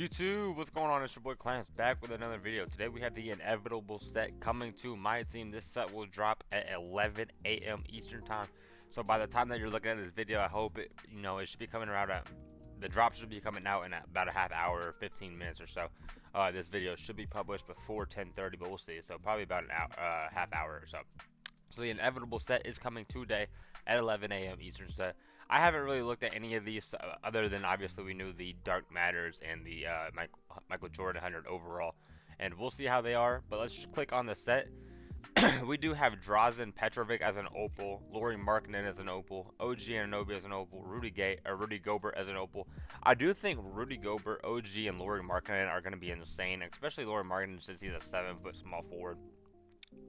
YouTube, what's going on? It's your boy Clarence back with another video. Today we have the inevitable set coming to my team. This set will drop at 11 a.m. Eastern time. So by the time that you're looking at this video, I hope it should be coming around the drop should be coming out in about a half hour or 15 minutes or so. This video should be published before 10:30, but we'll see. So probably about an hour, half hour or so. So the inevitable set is coming today at 11 a.m. Eastern set. I haven't really looked at any of these other than obviously we knew the Dark Matters and the Michael Jordan 100 overall, and we'll see how they are. But let's just click on the set. We do have Drazen Petrovic as an opal, Lauri Markkanen as an opal, OG Anunoby as an opal, Rudy Gobert as an opal. I do think Rudy Gobert, OG, and Lauri Markkanen are going to be insane, especially Lauri Markkanen since he's a 7-foot small forward.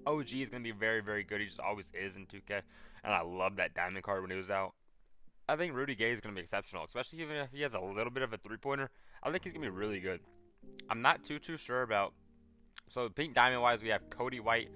OG is going to be very, very good. He just always is in 2K, and I love that diamond card when he was out. I think Rudy Gay is going to be exceptional, especially even if he has a little bit of a three-pointer. I think he's going to be really good. I'm not too sure about. So pink diamond wise, we have Cody White,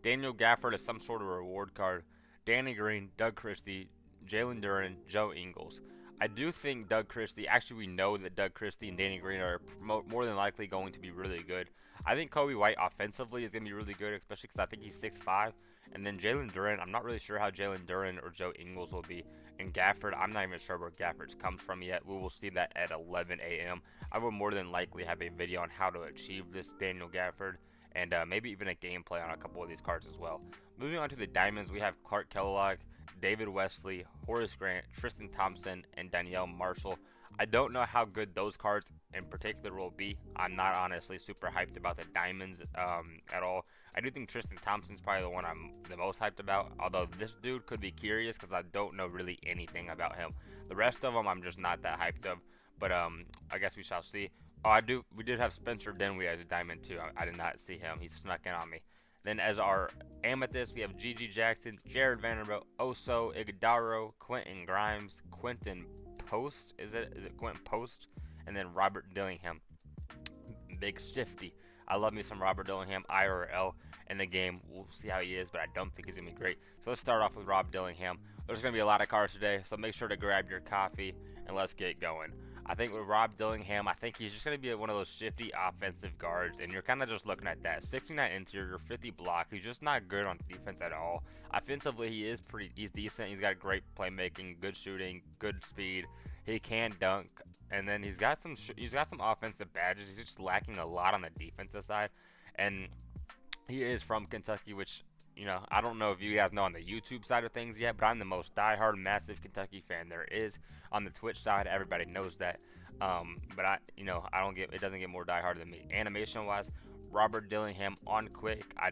Daniel Gafford as some sort of reward card, Danny Green, Doug Christie, Jalen Duren, Joe Ingles. I do think Doug Christie, actually we know that Doug Christie and Danny Green are more than likely going to be really good. I think Kobe White offensively is going to be really good, especially because I think he's 6'5". And then Jalen Duren, I'm not really sure how Jalen Duren or Joe Ingles will be. And Gafford, I'm not even sure where Gafford's comes from yet. We will see that at 11 a.m. I will more than likely have a video on how to achieve this Daniel Gafford, and maybe even a gameplay on a couple of these cards as well. Moving on to the diamonds, we have Clark Kellogg, David Wesley, Horace Grant, Tristan Thompson, and Danielle Marshall. I don't know how good those cards in particular will be. I'm not honestly super hyped about the diamonds at all. I do think Tristan Thompson's probably the one I'm the most hyped about, although this dude could be curious because I don't know really anything about him. The rest of them I'm just not that hyped of, but I guess we shall see. Oh, we did have Spencer Dinwiddie as a diamond too. I did not see him. He snuck in on me. Then as our amethyst, we have Gigi Jackson, Jared Vanderbilt, Oso Iguodala, Quentin Grimes, Quentin Post. Is it Quentin Post? And then Robert Dillingham. Big shifty. I love me some Robert Dillingham IRL in the game. We'll see how he is, but I don't think he's going to be great. So let's start off with Rob Dillingham. There's going to be a lot of cards today, so make sure to grab your coffee and let's get going. I think with Rob Dillingham, I think he's just going to be one of those shifty offensive guards, and you're kind of just looking at that. 69 interior, 50 block. He's just not good on defense at all. Offensively, he's decent. He's got great playmaking, good shooting, good speed. He can dunk, and then he's got some offensive badges. He's just lacking a lot on the defensive side, and he is from Kentucky, which, I don't know if you guys know on the YouTube side of things yet, but I'm the most diehard, massive Kentucky fan there is. On the Twitch side, everybody knows that. But it doesn't get more diehard than me. Animation-wise, Robert Dillingham on quick. I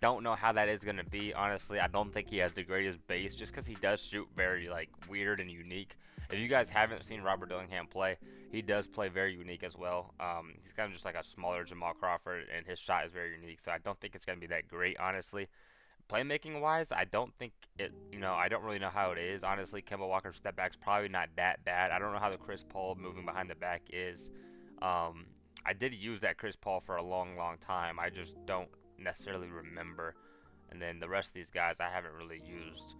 don't know how that is gonna be. Honestly, I don't think he has the greatest base, just because he does shoot very weird and unique. If you guys haven't seen Robert Dillingham play, he does play very unique as well. He's kind of just like a smaller Jamal Crawford, and his shot is very unique. So I don't think it's gonna be that great, honestly. Playmaking wise, I don't think it, I don't really know how it is. Honestly, Kemba Walker's step back's probably not that bad. I don't know how the Chris Paul moving behind the back is. I did use that Chris Paul for a long time. I just don't necessarily remember. And then the rest of these guys I haven't really used.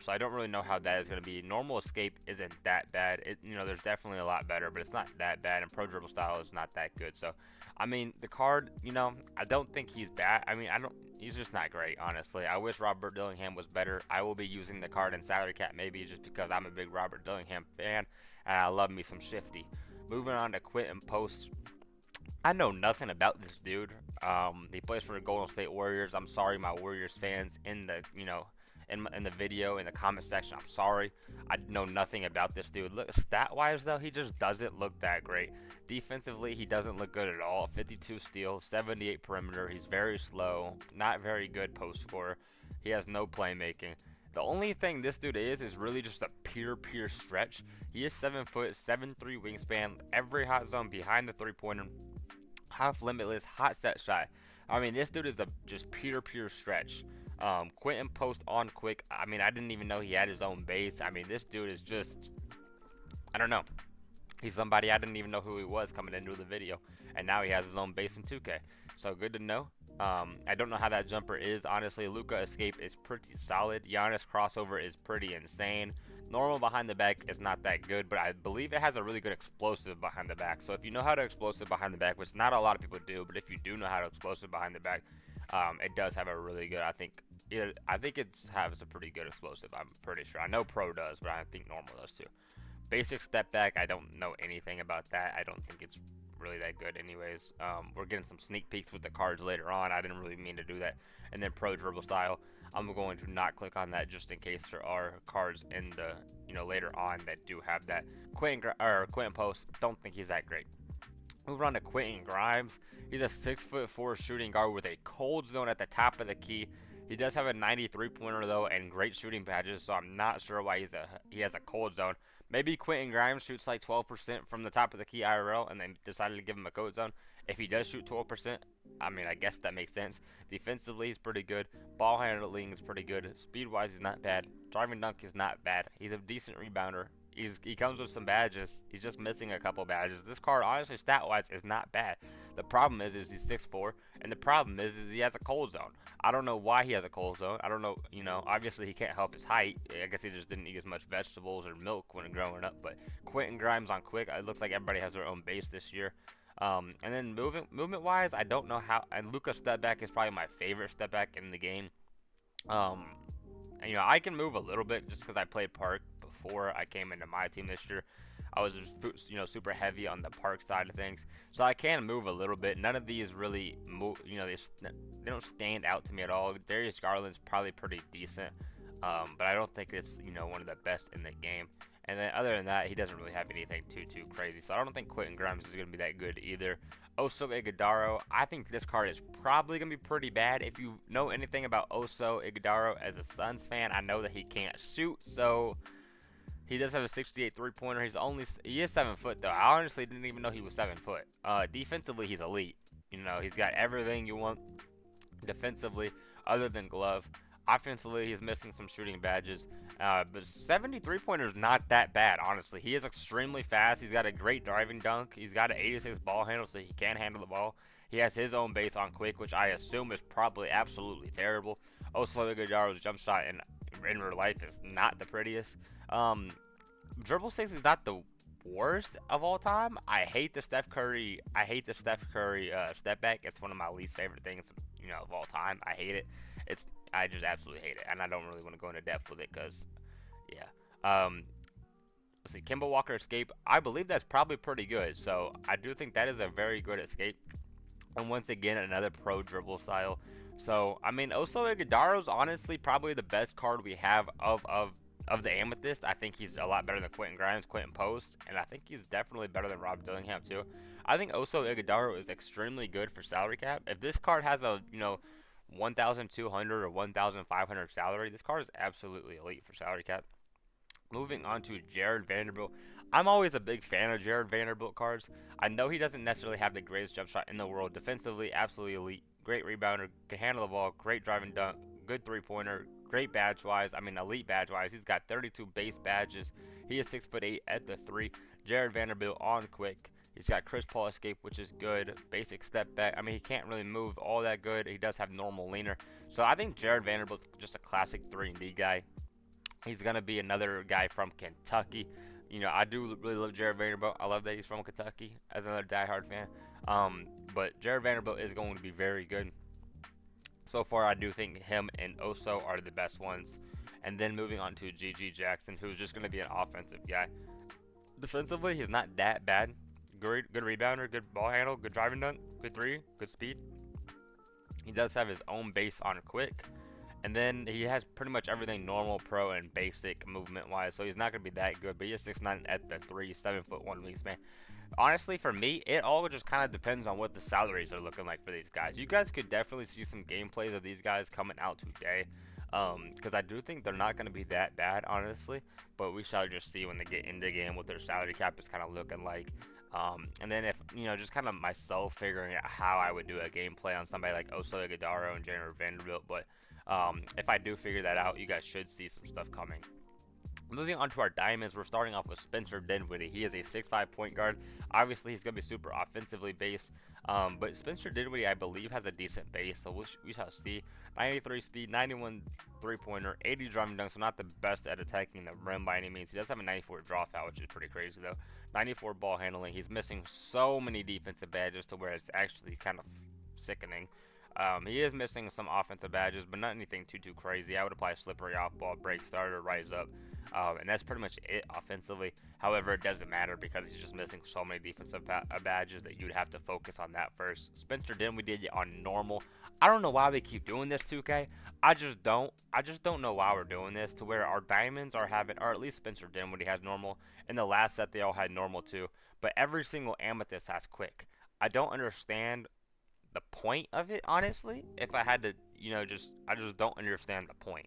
So I don't really know how that is going to be. Normal escape isn't that bad. There's definitely a lot better, but it's not that bad. And pro dribble style is not that good. So, I mean, the card, I don't think he's bad. I mean, he's just not great, honestly. I wish Robert Dillingham was better. I will be using the card in salary cap maybe just because I'm a big Robert Dillingham fan and I love me some shifty. Moving on to Quentin Post. I know nothing about this dude. He plays for the Golden State Warriors. I'm sorry, my Warriors fans in the in the video, in the comment section. I'm sorry. I know nothing about this dude. Look, stat-wise, though, he just doesn't look that great. Defensively, he doesn't look good at all. 52 steal, 78 perimeter. He's very slow. Not very good post scorer. He has no playmaking. The only thing this dude is really just a pure stretch. He is 7 foot, 7'3" wingspan. Every hot zone behind the three-pointer. Half limitless, hot set shot. I mean, this dude is just pure stretch. Quentin Post on quick. I mean, I didn't even know he had his own base. I mean, this dude is just, I don't know. He's somebody I didn't even know who he was coming into the video, and now he has his own base in 2K. So good to know. I don't know how that jumper is. Honestly, Luka escape is pretty solid. Giannis crossover is pretty insane. Normal behind the back is not that good, but I believe it has a really good explosive behind the back. So if you know how to explosive behind the back, which not a lot of people do, but if you do know how to explosive behind the back, it does have a really good. I think it has a pretty good explosive. I'm pretty sure. I know Pro does, but I think normal does too. Basic step back, I don't know anything about that. I don't think it's really that good anyways. We're getting some sneak peeks with the cards later on. I didn't really mean to do that. And then pro dribble style, I'm going to not click on that just in case there are cards in the, later on that do have that. Quentin Post, don't think he's that great. Moving on to Quentin Grimes. He's a 6'4" shooting guard with a cold zone at the top of the key. He does have a 93 pointer though and great shooting badges, so I'm not sure why he has a cold zone. Maybe Quentin Grimes shoots like 12% from the top of the key IRL and then decided to give him a cold zone. If he does shoot 12%, I mean, I guess that makes sense. Defensively, he's pretty good. Ball handling is pretty good. Speed-wise, he's not bad. Driving dunk is not bad. He's a decent rebounder. He comes with some badges. He's just missing a couple badges. This card, honestly, stat-wise, is not bad. The problem is he's 6'4", and the problem is he has a cold zone. I don't know why he has a cold zone. I don't know, obviously he can't help his height. I guess he just didn't eat as much vegetables or milk when growing up. But Quentin Grimes on quick, it looks like everybody has their own base this year. And then movement-wise, I don't know how. And Luka's step back is probably my favorite step back in the game. I can move a little bit just because I played park before I came into my team this year. I was just, super heavy on the park side of things, so I can move a little bit. None of these really move, they don't stand out to me at all. Darius Garland's probably pretty decent, but I don't think it's, one of the best in the game. And then other than that, he doesn't really have anything too crazy. So I don't think Quentin Grimes is going to be that good either. Oso Iguodala, I think this card is probably going to be pretty bad. If you know anything about Oso Iguodala as a Suns fan, I know that he can't shoot, so he does have a 68 three-pointer. He is 7 foot though. I honestly didn't even know he was 7 foot. Defensively, he's elite. He's got everything you want defensively, other than glove. Offensively, he's missing some shooting badges, but 73 pointer is not that bad, honestly. He is extremely fast. He's got a great driving dunk. He's got an 86 ball handle, so he can handle the ball. He has his own base on quick, which I assume is probably absolutely terrible. Also, Iguodala's jump shot in real life is not the prettiest. Dribble six is not the worst of all time. I hate the Steph Curry step back. It's one of my least favorite things, of all time. I hate it. I just absolutely hate it, and I don't really want to go into depth with it because, yeah. Let's see, Kemba Walker escape. I believe that's probably pretty good, so I do think that is a very good escape. And once again, another pro dribble style. So, I mean, Oso Iguodala is honestly probably the best card we have of the Amethyst. I think he's a lot better than Quentin Grimes, Quentin Post, and I think he's definitely better than Rob Dillingham too. I think Oso Iguodala is extremely good for salary cap. If this card has a, 1,200 or 1,500 salary, this card is absolutely elite for salary cap. Moving on to Jared Vanderbilt. I'm always a big fan of Jared Vanderbilt cards. I know he doesn't necessarily have the greatest jump shot in the world. Defensively, absolutely elite. Great rebounder, can handle the ball, great driving dunk, good three-pointer, great badge-wise. I mean, elite badge-wise. He's got 32 base badges. He is 6'8" at the 3. Jared Vanderbilt on quick. He's got Chris Paul escape, which is good. Basic step back. I mean, he can't really move all that good. He does have normal leaner. So I think Jared Vanderbilt's just a classic 3-and-D guy. He's going to be another guy from Kentucky. I do really love Jared Vanderbilt. I love that he's from Kentucky as another diehard fan. But Jared Vanderbilt is going to be very good. So far, I do think him and Oso are the best ones. And then moving on to G.G. Jackson, who's just going to be an offensive guy. Defensively, he's not that bad. Good rebounder, good ball handle, good driving dunk, good three, good speed. He does have his own base on quick. And then he has pretty much everything normal, pro, and basic movement-wise. So he's not going to be that good. But he is 6'9" at the 3, 7'1" wingspan. Honestly, for me, it all just kind of depends on what the salaries are looking like for these guys. You guys could definitely see some gameplays of these guys coming out today. Because I do think they're not going to be that bad, honestly. But we shall just see when they get in the game what their salary cap is kind of looking like. And then if, just kind of myself figuring out how I would do a gameplay on somebody like Oso Iguodala and Jared Vanderbilt. But if I do figure that out, you guys should see some stuff coming. Moving on to our diamonds, we're starting off with Spencer Dinwiddie. He is a 6'5" point guard. Obviously, he's going to be super offensively based. But Spencer Dinwiddie, I believe, has a decent base, so we shall see. 93 speed, 91 three-pointer, 80 driving dunk, so not the best at attacking the rim by any means. He does have a 94 draw foul, which is pretty crazy, though. 94 ball handling. He's missing so many defensive badges to where it's actually kind of sickening. He is missing some offensive badges, but not anything too crazy. I would apply slippery off ball, break starter, rise up, and that's pretty much it offensively. However, it doesn't matter because he's just missing so many defensive badges that you'd have to focus on that first. Spencer Dinwiddie did it on normal. I don't know why we keep doing this, 2K. I just don't. I just don't know why we're doing this to where our diamonds are having, or at least Spencer Dinwiddie has normal. In the last set, they all had normal too. But every single amethyst has quick. I don't understand the point of it, honestly. If I had to, I just don't understand the point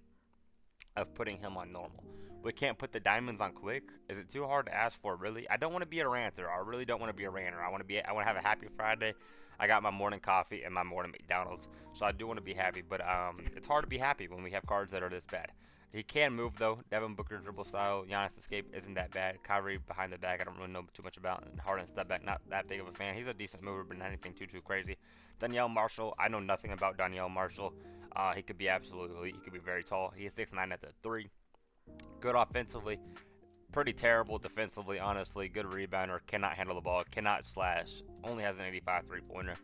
of putting him on normal. We can't put the diamonds on quick. Is it too hard to ask for, really? I don't want to be a ranter. I really don't want to be a ranter. I want to have a happy Friday. I got my morning coffee and my morning McDonald's, so I do want to be happy. But it's hard to be happy when we have cards that are this bad. He can move though. Devin Booker dribble style. Giannis escape isn't that bad. Kyrie behind the back, I don't really know too much about. And Harden step back, not that big of a fan. He's a decent mover, but not anything too crazy. Danielle Marshall, I know nothing about Danielle Marshall. He could be absolutely elite. He could be very tall. He is 6'9" at the 3. Good offensively. Pretty terrible defensively, honestly. Good rebounder. Cannot handle the ball. Cannot slash. Only has an 85 three-pointer.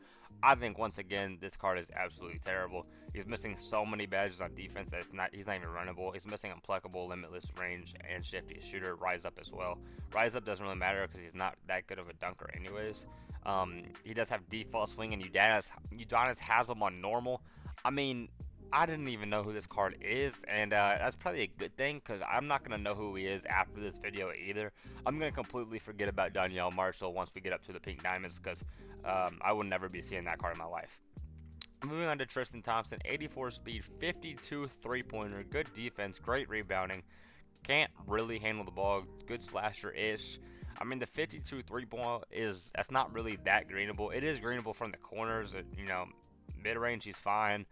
I think once again this card is absolutely terrible. He's missing so many badges on defense that he's not even runnable. He's missing impeccable, limitless range, and shifty shooter. Rise up as well. Rise up doesn't really matter because he's not that good of a dunker anyways. He does have default swing, and Udonis has him on normal. I mean, I didn't even know who this card is, and that's probably a good thing because I'm not going to know who he is after this video either. I'm going to completely forget about Danielle Marshall once we get up to the pink diamonds because I will never be seeing that card in my life. Moving on to Tristan Thompson, 84 speed, 52 three-pointer, good defense, great rebounding, can't really handle the ball, good slasher-ish. I mean, the 52 three-ball that's not really that greenable. It is greenable from the corners. Mid-range he's fine,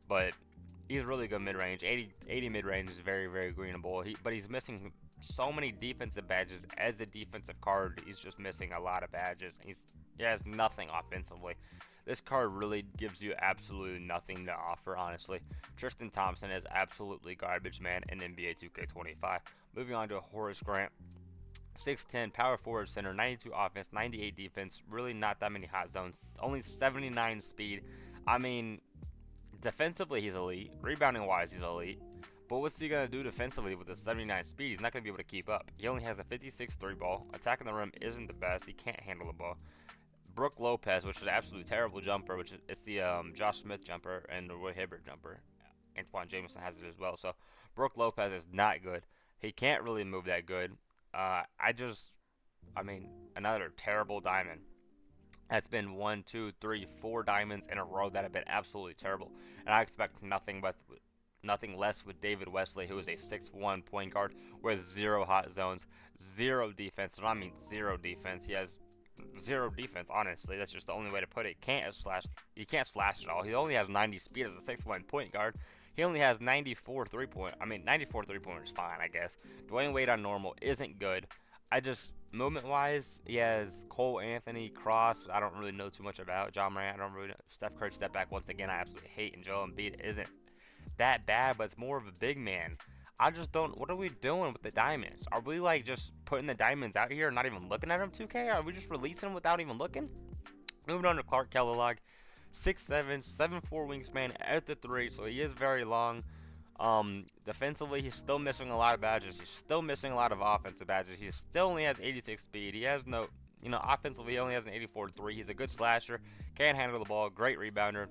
but he's really good mid-range. 80 mid-range is very greenable. But he's missing so many defensive badges. As a defensive card, he's just missing a lot of badges. He has nothing offensively. This card really gives you absolutely nothing to offer, honestly. Tristan Thompson is absolutely garbage, man, in NBA 2K25. Moving on to Horace Grant. 6'10", power forward center, 92 offense, 98 defense. Really not that many hot zones. Only 79 speed. I mean, defensively he's elite. Rebounding wise he's elite. But what's he going to do defensively with a 79 speed? He's not going to be able to keep up. He only has a 56 3-ball. Attacking the rim isn't the best. He can't handle the ball. Brooke Lopez, which is an absolutely terrible jumper, it's the Josh Smith jumper and the Roy Hibbert jumper. Antoine Jameson has it as well. So Brooke Lopez is not good. He can't really move that good. Another terrible diamond. That's been 1, 2, 3, 4 diamonds in a row that have been absolutely terrible. And I expect nothing less with David Wesley, who is a 6'1" point guard with 0 hot zones, 0 defense. And I mean 0 defense. He has 0 defense, honestly. That's just the only way to put it. He can't slash at all. He only has 90 speed as a 6'1" point guard. He only has 94 94 three-pointer is fine, I guess. Dwayne Wade on normal isn't good. Movement-wise, he has Cole Anthony, Cross, I don't really know too much about. John Morant, I don't really know. Steph Curry step back once again, I absolutely hate. And Joel Embiid isn't that bad, but it's more of a big man. I just don't. What are we doing with the diamonds? Are we like just putting the diamonds out here and not even looking at them? 2K? Are we just releasing them without even looking? Moving on to Clark Kellogg, 6'7", 7'4" wingspan at the 3, so he is very long. Defensively, he's still missing a lot of badges. He's still missing a lot of offensive badges. He still only has 86 speed. He has no, offensively, he only has an 84 3. He's a good slasher, can handle the ball, great rebounder.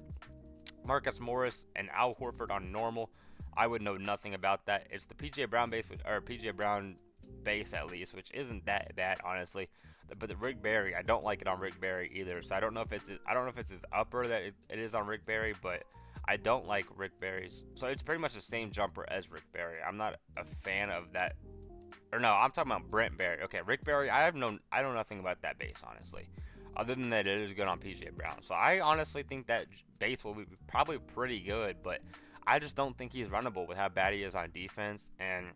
Marcus Morris and Al Horford on normal. I would know nothing about that. It's the PJ Brown base, or PJ Brown base at least, which isn't that bad, honestly. But the Rick Barry, I don't like it on Rick Barry either. So I don't know if it's his upper that it is on Rick Barry, but I don't like Rick Barry's. So it's pretty much the same jumper as Rick Barry. I'm not a fan of that. Or no, I'm talking about Brent Barry. Okay, Rick Barry, I know nothing about that base, honestly. Other than that, it is good on PJ Brown. So I honestly think that base will be probably pretty good, but I just don't think he's runnable with how bad he is on defense, and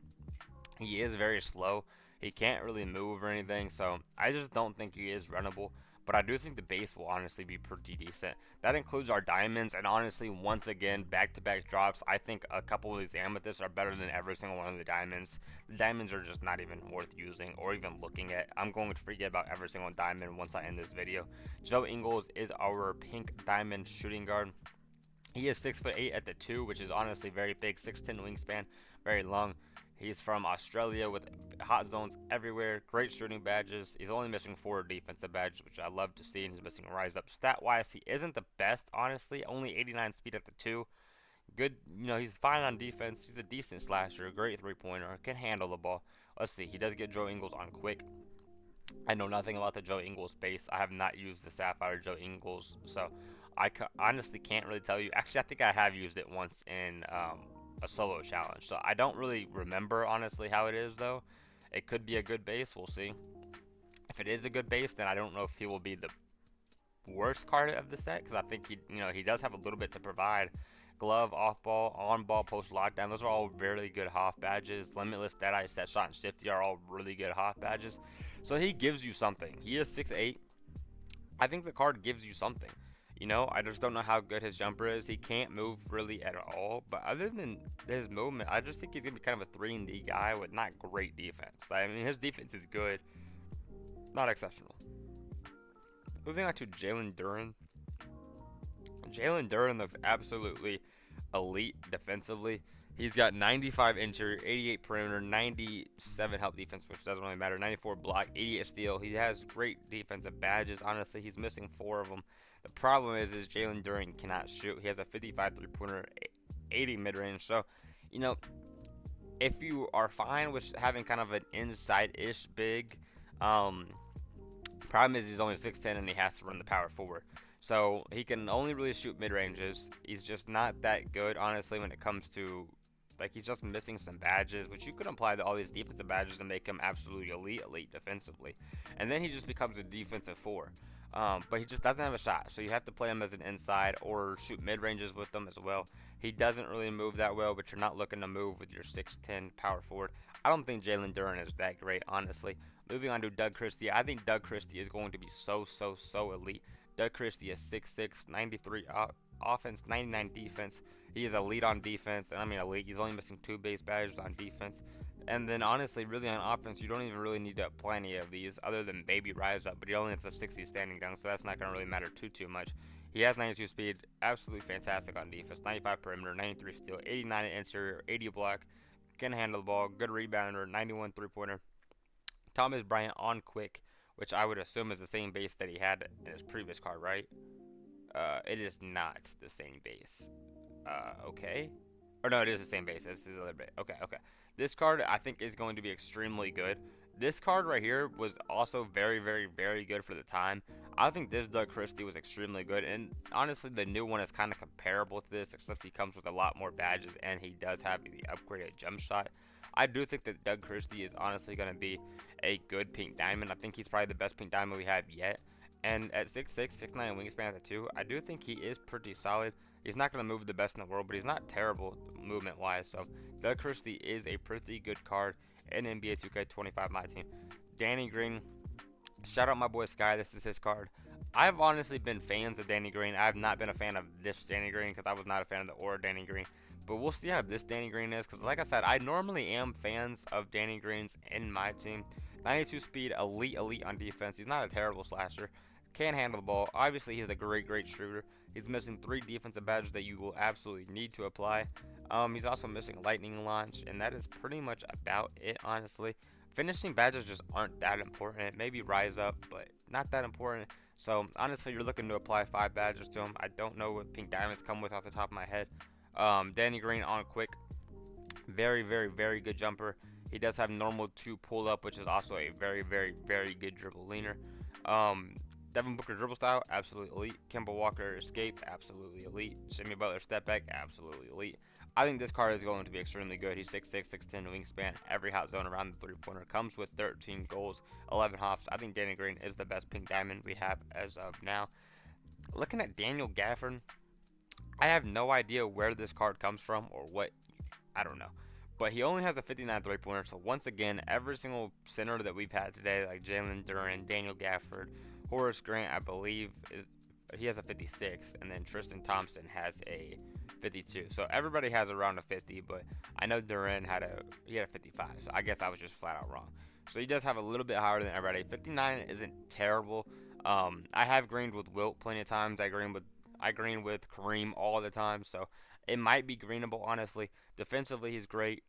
he is very slow. He can't really move or anything, so I just don't think he is runnable. but I do think the base will honestly be pretty decent. That includes our diamonds, and honestly, once again, back-to-back drops. I think a couple of these amethysts are better than every single one of the diamonds. The diamonds are just not even worth using or even looking at. I'm going to forget about every single diamond once I end this video. Joe Ingles is our pink diamond shooting guard. He is 6'8" at the 2, which is honestly very big. 6'10" wingspan, very long. He's from Australia with hot zones everywhere. Great shooting badges. He's only missing 4 defensive badges, which I love to see. And he's missing rise up. Stat wise, he isn't the best, honestly. Only 89 speed at the 2. Good, he's fine on defense. He's a decent slasher. Great 3-pointer. Can handle the ball. Let's see. He does get Joe Ingles on quick. I know nothing about the Joe Ingles base. I have not used the Sapphire Joe Ingles, so I honestly can't really tell you. Actually, I think I have used it once in a solo challenge, so I don't really remember honestly how it is though. It could be a good base. We'll see. If it is a good base, then I don't know if he will be the worst card of the set, because I think he does have a little bit to provide. Glove, off ball, on ball, post lockdown. Those are all really good Hoff badges. Limitless, Deadeye, Set Shot, and Shifty are all really good Hoff badges. So he gives you something. He is 6'8". I think the card gives you something. I just don't know how good his jumper is. He can't move really at all. But other than his movement, I just think he's going to be kind of a 3-and-D guy with not great defense. I mean, his defense is good. Not exceptional. Moving on to Jalen Duren. Jalen Duren looks absolutely elite defensively. He's got 95 interior, 88 perimeter, 97 help defense, which doesn't really matter, 94 block, 88 steal. He has great defensive badges. Honestly, he's missing 4 of them. The problem is Jalen Duren cannot shoot. He has a 55 3-pointer, 80 mid-range. So, if you are fine with having kind of an inside-ish big, problem is he's only 6'10" and he has to run the power forward. So he can only really shoot mid-ranges. He's just not that good, honestly, when it comes to, he's just missing some badges, which you could apply to all these defensive badges and make him absolutely elite defensively. And then he just becomes a defensive 4. But he just doesn't have a shot. So you have to play him as an inside or shoot mid-ranges with him as well. He doesn't really move that well, but you're not looking to move with your 6'10" power forward. I don't think Jalen Duren is that great, honestly. Moving on to Doug Christie. I think Doug Christie is going to be so elite. Doug Christie is 6'6", 93 offense, 99 defense. He is elite on defense, and I mean elite. He's only missing 2 base badges on defense. And then honestly, really on offense, you don't even really need to apply any of these other than maybe rise up, but he only has a 60 standing down, so that's not going to really matter too much. He has 92 speed, absolutely fantastic on defense, 95 perimeter, 93 steal, 89 interior, 80 block, can handle the ball, good rebounder, 91 3-pointer. Thomas Bryant on quick, which I would assume is the same base that he had in his previous card, right? It is not the same base. Okay. Or no, it is the same base. This is the other base. Okay. This card, I think, is going to be extremely good. This card right here was also very good for the time. I think this Doug Christie was extremely good. And honestly, the new one is kind of comparable to this, except he comes with a lot more badges, and he does have the upgraded jump shot. I do think that Doug Christie is honestly going to be a good pink diamond. I think he's probably the best pink diamond we have yet. And at 6'6", 6'9", wingspan at the 2, I do think he is pretty solid. He's not going to move the best in the world, but he's not terrible movement-wise. So Doug Christie is a pretty good card in NBA 2K25 Myteam. Danny Green, shout out my boy Sky. This is his card. I've honestly been fans of Danny Green. I have not been a fan of this Danny Green because I was not a fan of the Aura Danny Green. But we'll see how this Danny Green is, because like I said, I normally am fans of Danny Greens in my team. 92 speed, elite on defense. He's not a terrible slasher. Can handle the ball. Obviously, he's a great shooter. He's missing 3 defensive badges that you will absolutely need to apply. He's also missing lightning launch, and that is pretty much about it, honestly. Finishing badges just aren't that important. Maybe rise up, but not that important. So honestly, you're looking to apply 5 badges to him. I don't know what pink diamonds come with off the top of my head. Danny Green on quick, very good jumper. He does have normal 2 pull up, which is also a very good dribble leaner. Devin Booker dribble style, absolutely elite. Kemba Walker escape, absolutely elite. Jimmy Butler step back, absolutely elite. I think this card is going to be extremely good. He's 6'6", 6'10", wingspan. Every hot zone around the 3-pointer. Comes with 13 goals, 11 hops. I think Danny Green is the best pink diamond we have as of now. Looking at Daniel Gafford, I have no idea where this card comes from or what. I don't know. But he only has a 59 3-pointer. So once again, every single center that we've had today, like Jalen Duren, Daniel Gafford, Horace Grant, I believe, is he has a 56, and then Tristan Thompson has a 52. So everybody has around a 50, but I know Duran he had a 55. So I guess I was just flat out wrong. So he does have a little bit higher than everybody. 59 isn't terrible. I have greened with Wilt plenty of times. I green with Kareem all the time. So it might be greenable, honestly. Defensively, he's great.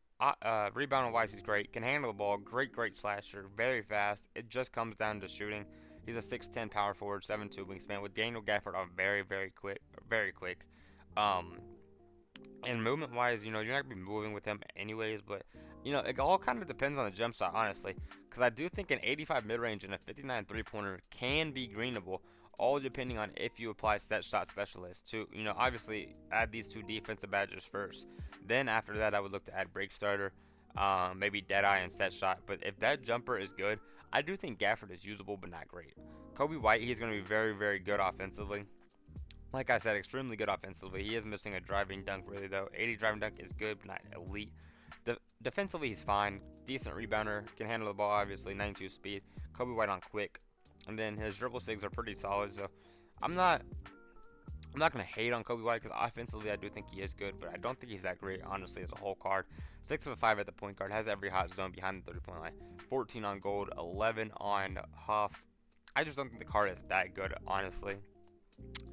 Rebounding wise, he's great. Can handle the ball. Great slasher. Very fast. It just comes down to shooting. He's a 6'10 power forward, 7'2 wingspan. With Daniel Gafford, I'm very quick, very quick. Um, and movement wise, you're not gonna be moving with him anyways. But it all kind of depends on the jump shot, honestly. Because I do think an 85 mid range and a 59 three pointer can be greenable, all depending on if you apply set shot specialist to, obviously add these two defensive badges first. Then after that, I would look to add break starter, maybe Deadeye and set shot. But if that jumper is good, I do think Gafford is usable but not great. Kobe White, he's going to be very good offensively. Like I said, extremely good offensively. He is missing a driving dunk, really, though. 80 driving dunk is good, but not elite. Defensively, he's fine. Decent rebounder. Can handle the ball, obviously. 92 speed. Kobe White on quick. And then his dribble sigs are pretty solid. So I'm not going to hate on Kobe White because offensively, I do think he is good, but I don't think he's that great, honestly, as a whole card. 6 of 5 at the point guard. Has every hot zone behind the 30-point line. 14 on gold. 11 on Huff. I just don't think the card is that good, honestly.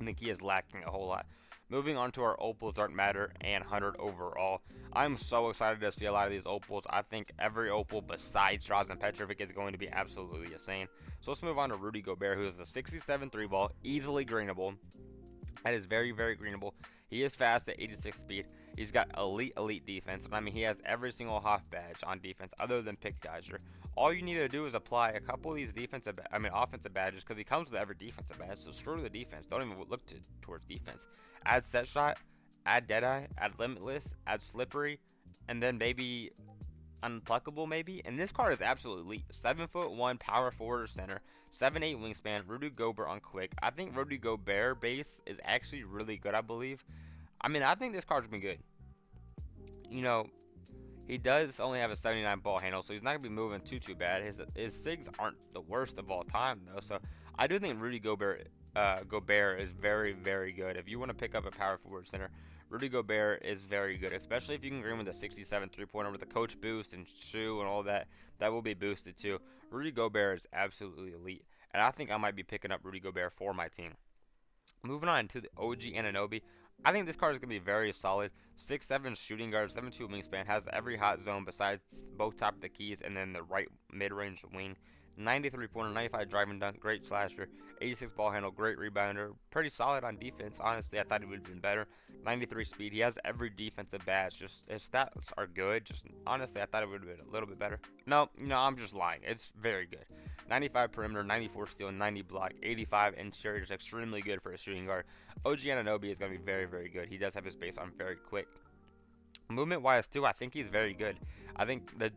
I think he is lacking a whole lot. Moving on to our Opals, Dark Matter, and 100 overall. I'm so excited to see a lot of these Opals. I think every Opal besides Drazen Petrovic is going to be absolutely insane. So let's move on to Rudy Gobert, who is a 67 3 ball, easily greenable. That is very greenable. He is fast at 86 speed. He's got elite defense. I mean, he has every single Hoff badge on defense other than Pick Dodger. All you need to do is apply a couple of these offensive badges, because he comes with every defensive badge. So screw the defense. Don't even look towards defense. Add set shot, add Deadeye, add Limitless, add Slippery, and then maybe Unpluckable, maybe. And this card is absolutely elite. 7'1" power forward or center, 7'8" wingspan. Rudy Gobert on quick. I think Rudy Gobert base is actually really good. I believe. I mean, I think this card's been good. He does only have a 79 ball handle, so he's not going to be moving too bad. His SIGs aren't the worst of all time, though. So I do think Rudy Gobert is very good. If you want to pick up a power forward center, Rudy Gobert is very good, especially if you can green with a 67 3-pointer with a coach boost and shoe and all that. That will be boosted too. Rudy Gobert is absolutely elite, and I think I might be picking up Rudy Gobert for my team. Moving on to the OG Anunoby. I think this card is going to be very solid. 6'7" shooting guard, 7'2" wingspan, has every hot zone besides both top of the keys and then the right mid-range wing. 93 pointer, 95 driving dunk, great slasher, 86 ball handle, great rebounder, pretty solid on defense. Honestly, I thought he would have been better. 93 speed, he has every defensive badge. Just his stats are good. Just honestly, I thought it would have been a little bit better. No, I'm just lying. It's very good. 95 perimeter, 94 steal, 90 block, 85 interior, is extremely good for a shooting guard. OG Anunoby is going to be very good. He does have his base on very quick. Movement wise too, I think he's very good. I think the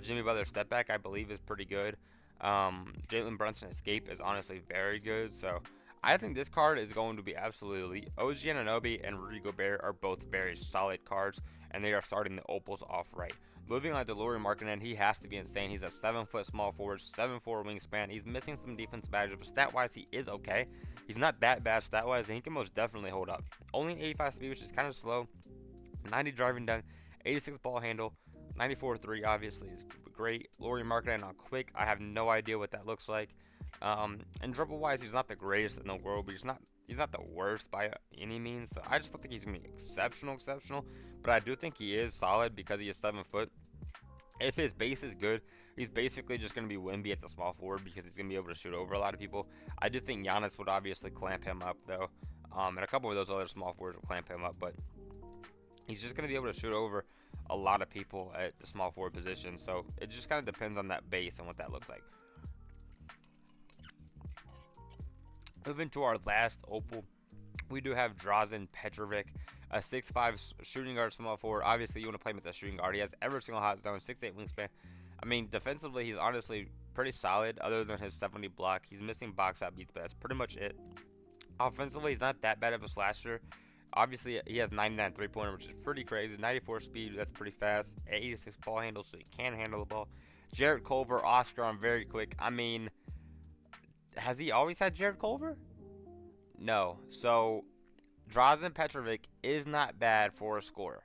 Jimmy Butler step back, I believe, is pretty good. Jalen Brunson escape is honestly very good. So I think this card is going to be absolutely elite. OG Anunoby and Rudy Gobert are both very solid cards, and they are starting the Opals off right. Moving on to Lauri Markkanen, he has to be insane. He's a 7-foot small forward, 7'4" wingspan. He's missing some defensive badges, but stat-wise, he is okay. He's not that bad stat-wise, and he can most definitely hold up. Only 85 speed, which is kind of slow. 90 driving dunk, 86 ball handle, 94 3 obviously is great. Lauri Markkanen on quick, I have no idea what that looks like. And dribble-wise, he's not the greatest in the world, but he's not the worst by any means. So I just don't think he's gonna be exceptional. But I do think he is solid because he is 7 foot. If his base is good, he's basically just going to be Wemby at the small forward because he's going to be able to shoot over a lot of people. I do think Giannis would obviously clamp him up, though. And a couple of those other small forwards will clamp him up. But he's just going to be able to shoot over a lot of people at the small forward position. So it just kind of depends on that base and what that looks like. Moving to our last Opal, we do have Drazen Petrovic, a 6'5" shooting guard, small forward. Obviously, you want to play him with a shooting guard. He has every single hot zone, 6'8" wingspan. I mean, defensively, he's honestly pretty solid other than his 70 block. He's missing box out beats, but that's pretty much it. Offensively, he's not that bad of a slasher. Obviously, he has 99 3-pointer, which is pretty crazy. 94 speed, that's pretty fast. 86 ball handle, so he can handle the ball. Jarrett Culver, Oscar on very quick. I mean, Has he always had Jared Culver? No. So Drazen Petrovic is not bad for a scorer.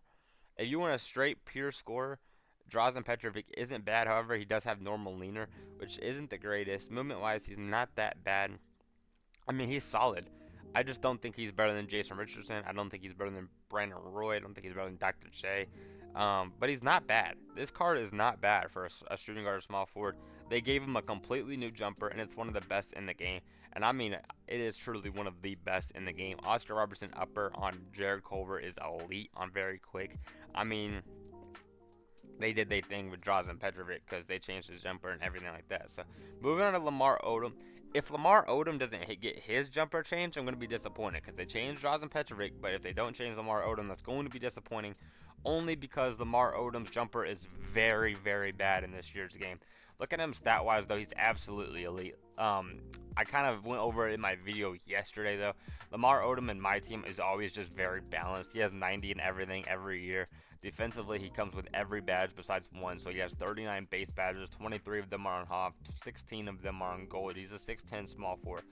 If you want a straight pure scorer, Drazen Petrovic isn't bad. However, he does have normal leaner, which isn't the greatest. Movement wise, he's not that bad. I mean, he's solid. I just don't think he's better than Jason Richardson. I don't think he's better than Brandon Roy. I don't think he's better than Dr. J. But he's not bad. This card is not bad for a shooting guard or small forward. They gave him a completely new jumper, and it's one of the best in the game. And I mean, it is truly one of the best in the game. Oscar Robertson upper on Jared Culver is elite on very quick. I mean, they did their thing with Drazen Petrovic because they changed his jumper and everything like that. So moving on to Lamar Odom. If Lamar Odom doesn't get his jumper changed, I'm going to be disappointed because they changed Drazen Petrovic. But if they don't change Lamar Odom, that's going to be disappointing. Only because Lamar Odom's jumper is very, very bad in this year's game. Look at him stat-wise, though. He's absolutely elite. I kind of went over it in my video yesterday, though. Lamar Odom in my team is always just very balanced. He has 90 in everything every year. Defensively, he comes with every badge besides one. So he has 39 base badges. 23 of them are on Hop. 16 of them are on Gold. He's a 6'10 small forward.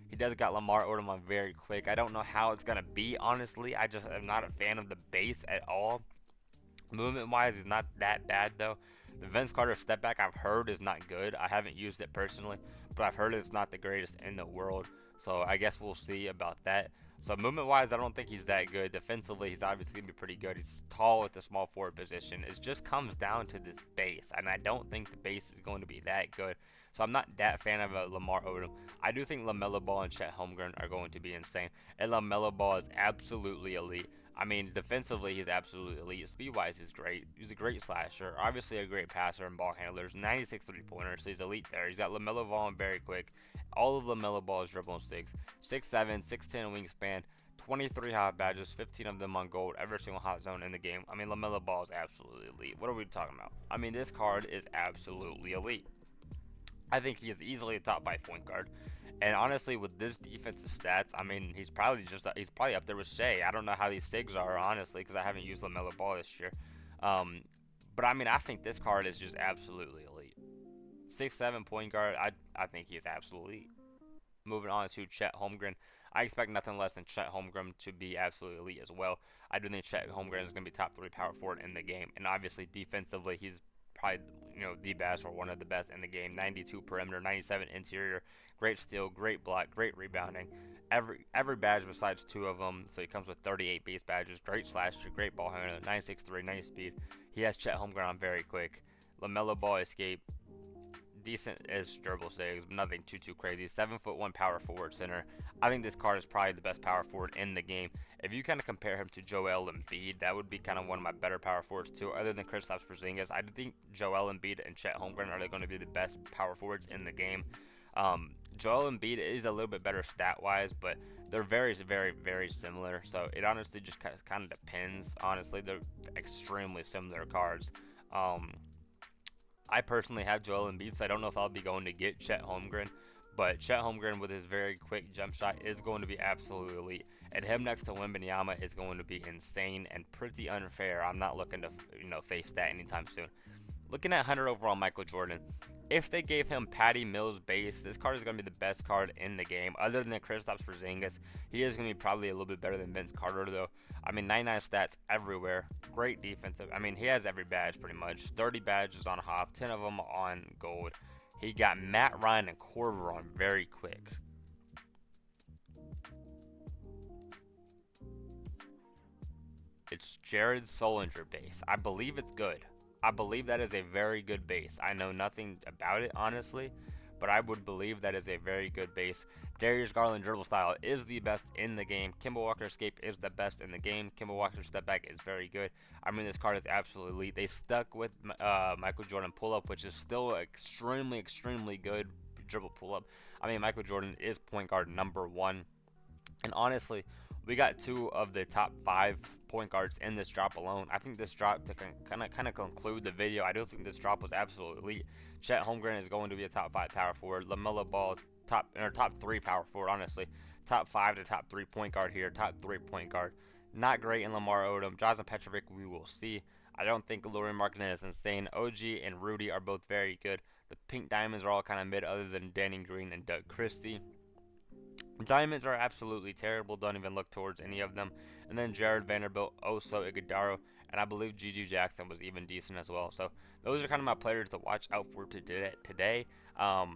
He does got Lamar Odom on very quick. I don't know how it's going to be, honestly. I just am not a fan of the base at all. Movement-wise, he's not that bad, though. The Vince Carter step back I've heard is not good. I haven't used it personally, but I've heard it's not the greatest in the world. So I guess we'll see about that. So movement-wise, I don't think he's that good. Defensively, he's obviously going to be pretty good. He's tall at the small forward position. It just comes down to this base, and I don't think the base is going to be that good. So I'm not that fan of a Lamar Odom. I do think LaMelo Ball and Chet Holmgren are going to be insane. And LaMelo Ball is absolutely elite. I mean, defensively, he's absolutely elite. Speed-wise, he's great. He's a great slasher. Obviously, a great passer and ball handler. 96 three-pointers, so he's elite there. He's got LaMelo Ball and very quick. All of LaMelo Ball's dribble sticks. 6'7", 6'10 wingspan. 23 hot badges, 15 of them on gold, every single hot zone in the game. I mean, LaMelo Ball is absolutely elite. What are we talking about? I mean, this card is absolutely elite. I think he is easily a top 5 point guard. And honestly, with this defensive stats, I mean, he's probably up there with Shea. I don't know how these SIGs are, honestly, because I haven't used LaMelo Ball this year. But I mean, I think this card is just absolutely elite. 6'7" point guard, I think he is absolutely elite. Moving on to Chet Holmgren. I expect nothing less than Chet Holmgren to be absolutely elite as well. I do think Chet Holmgren is going to be top 3 power forward in the game. And obviously, defensively, he's probably the best or one of the best in the game. 92 perimeter, 97 interior, great steal, great block, great rebounding. Every badge besides 2 of them. So he comes with 38 base badges, great slasher, great ball handler, 96'3", 90 speed. He has Chet Holmgren on very quick. LaMelo Ball escape, decent as durable saves, nothing too crazy. 7'1" power forward center. I think this card is probably the best power forward in the game. If you kind of compare him to Joel Embiid, that would be kind of one of my better power forwards too. Other than Kristaps Porzingis, I think Joel Embiid and Chet Holmgren are going to be the best power forwards in the game. Joel Embiid is a little bit better stat-wise, but they're very similar. So it honestly just kind of depends. Honestly, they're extremely similar cards. I personally have Joel Embiid, so I don't know if I'll be going to get Chet Holmgren. But Chet Holmgren with his very quick jump shot is going to be absolutely elite. And him next to Wembanyama is going to be insane and pretty unfair. I'm not looking to face that anytime soon. Looking at 100 overall Michael Jordan, if they gave him Patty Mills base, this card is going to be the best card in the game. Other than Kristaps Porzingis, he is going to be probably a little bit better than Vince Carter, though. I mean, 99 stats everywhere. Great defensive. I mean, he has every badge pretty much. 30 badges on Hop, 10 of them on gold. He got Matt Ryan and Korver on very quick. It's Jared Solinger base. I believe it's good. I believe that is a very good base. I know nothing about it, honestly, but I would believe that is a very good base. Darius Garland dribble style is the best in the game. Kemba Walker escape is the best in the game. Kemba Walker step back is very good. I mean, this card is absolutely elite. They stuck with Michael Jordan pull up, which is still extremely good dribble pull up. I mean, Michael Jordan is point guard #1, and honestly, we got 2 of the top 5 point guards in this drop alone. I think this drop, to kind of conclude the video, I do think this drop was absolutely elite. Chet Holmgren is going to be a top 5 power forward. LaMelo Ball, top 3 power forward, honestly. Top 5 to top 3 point guard here. Top 3 point guard. Not great in Lamar Odom. Drazen Petrovic, we will see. I don't think Lori Markkinen is insane. OG and Rudy are both very good. The pink diamonds are all kind of mid, other than Danny Green and Doug Christie. Diamonds are absolutely terrible. Don't even look towards any of them. And then Jared Vanderbilt, Oso Iguodaro, and I believe Gigi Jackson was even decent as well. So those are kind of my players to watch out for today.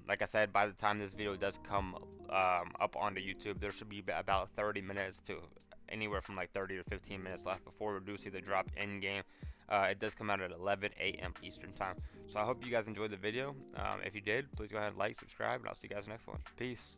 Like I said, by the time this video does come up onto YouTube, there should be about 30 minutes to anywhere from like 30 to 15 minutes left before we do see the drop in game. It does come out at 11 a.m. Eastern time. So I hope you guys enjoyed the video. If you did, please go ahead and like, subscribe, and I'll see you guys next one. Peace.